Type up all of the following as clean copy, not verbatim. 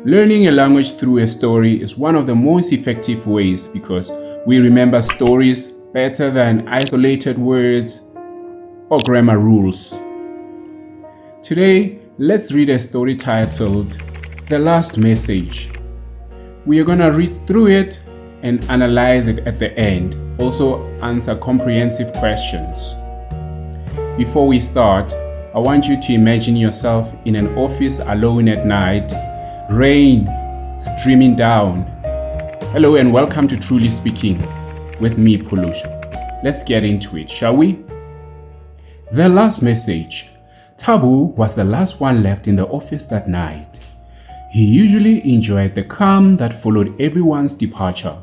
Learning a language through a story is one of the most effective ways because we remember stories better than isolated words or grammar rules. Today, let's read a story titled The Last Message. We are going to read through it and analyze it at the end. Also answer comprehensive questions. Before we start, I want you to imagine yourself in an office alone at night, rain streaming down. Hello and welcome to Truly Speaking with me, Pulush. Let's get into it, shall we? The last message. Tabu was the last one left in the office that night. He usually enjoyed the calm that followed everyone's departure.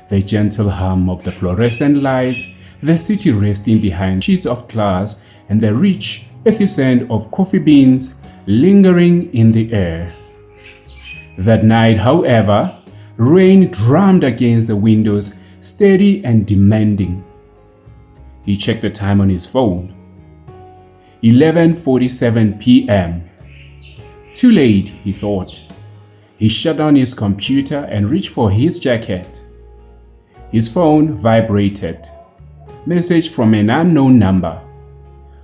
The gentle hum of the fluorescent lights, the city resting behind sheets of glass, and the rich, earthy scent of coffee beans lingering in the air. That night, however, rain drummed against the windows, steady and demanding. He checked the time on his phone. 11:47 p.m. Too late, he thought. He shut down his computer and reached for his jacket. His phone vibrated. Message from an unknown number.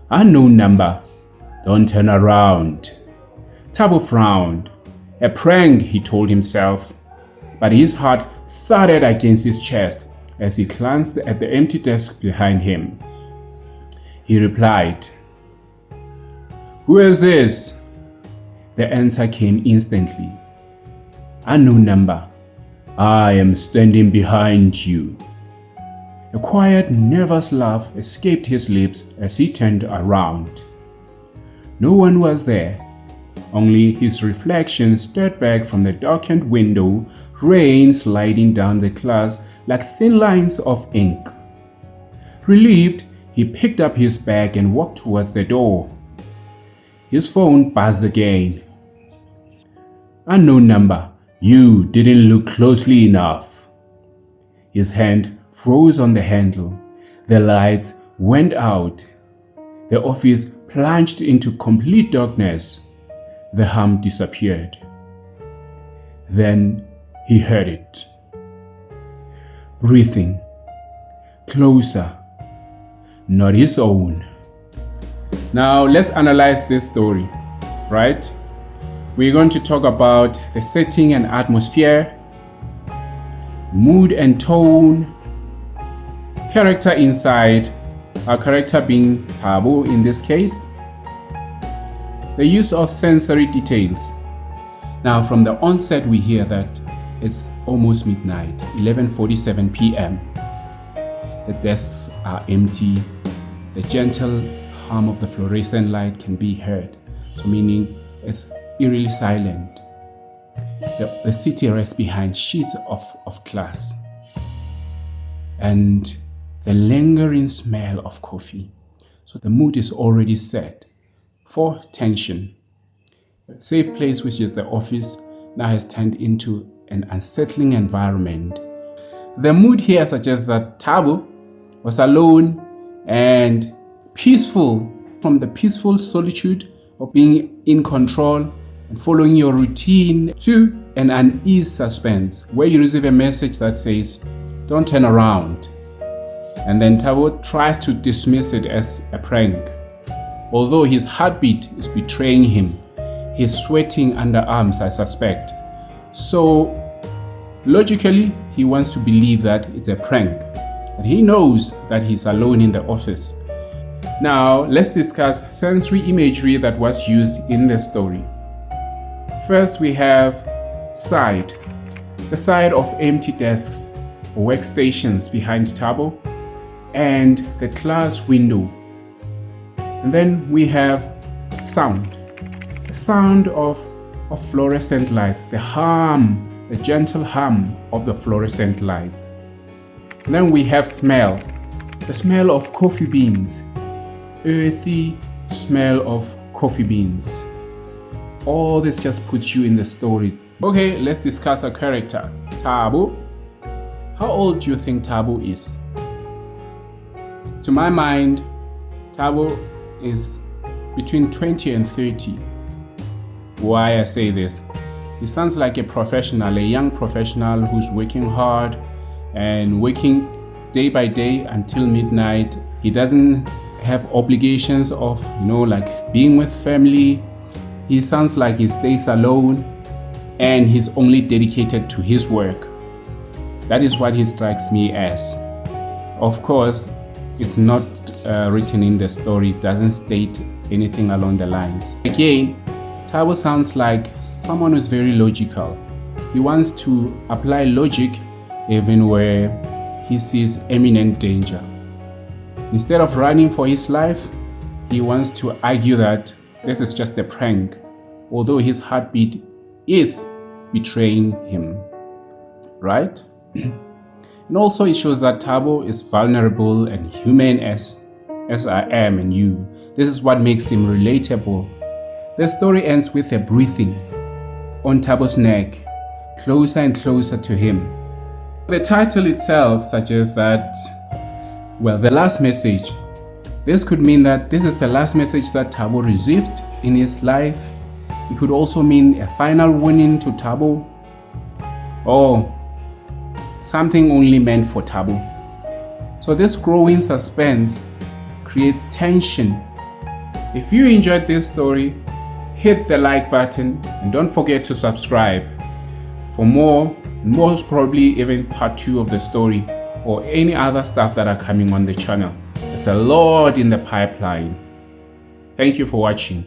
Unknown number. Don't turn around. Tabu frowned. A prank, he told himself. But his heart thudded against his chest as he glanced at the empty desk behind him. He replied, "Who is this?" The answer came instantly. Unknown number. "I am standing behind you." A quiet, nervous laugh escaped his lips as he turned around. No one was there. Only his reflection stared back from the darkened window, rain sliding down the glass like thin lines of ink. Relieved, he picked up his bag and walked towards the door. His phone buzzed again. Unknown number. "You didn't look closely enough." His hand froze on the handle. The lights went out. The office plunged into complete darkness. The hum disappeared. Then he heard it. Breathing. Closer. Not his own. Now let's analyze this story, right? We're going to talk about the setting and atmosphere, mood and tone, character inside, our character being Tabu in this case, the use of sensory details. Now from the onset we hear that it's almost midnight, 11:47 p.m. The desks are empty. The gentle hum of the fluorescent light can be heard, so meaning it's eerily silent. The city rests behind sheets of glass. And the lingering smell of coffee. So the mood is already set for tension. A safe place, which is the office, now has turned into an unsettling environment. The mood here suggests that Tabu was alone and peaceful, from the peaceful solitude of being in control and following your routine to an uneasy suspense where you receive a message that says, "Don't turn around." And then Tabu tries to dismiss it as a prank. Although his heartbeat is betraying him, he's sweating underarms, I suspect. So logically, he wants to believe that it's a prank. But he knows that he's alone in the office. Now, let's discuss sensory imagery that was used in the story. First, we have side. The side of empty desks or workstations behind Tabu, and the glass window. And then we have sound. The sound of fluorescent lights, the hum, the gentle hum of the fluorescent lights. And then we have smell. The smell of coffee beans, earthy smell of coffee beans. All this just puts you in the story. Okay, let's discuss a character. Tabu. How old do you think Tabu is? To my mind, Tabu is between 20 and 30. Why I say this? He sounds like a professional, a young professional who's working hard and working day by day until midnight. He doesn't have obligations of, like being with family. He sounds like he stays alone and he's only dedicated to his work. That is what he strikes me as. Of course, it's not written in the story. It doesn't state anything along the lines. Again, Thabo sounds like someone who's very logical. He wants to apply logic even where he sees imminent danger. Instead of running for his life, he wants to argue that this is just a prank, although his heartbeat is betraying him, right? And also it shows that Thabo is vulnerable and human as I am and you. This is what makes him relatable. The story ends with a breathing on Thabo's neck, closer and closer to him. The title itself suggests that, the last message. This could mean that this is the last message that Thabo received in his life. It could also mean a final warning to Thabo, or something only meant for Thabo. So this growing suspense creates tension. If you enjoyed this story, hit the like button and don't forget to subscribe for more, most probably even part 2 of the story or any other stuff that are coming on the channel. There's a lot in the pipeline. Thank you for watching.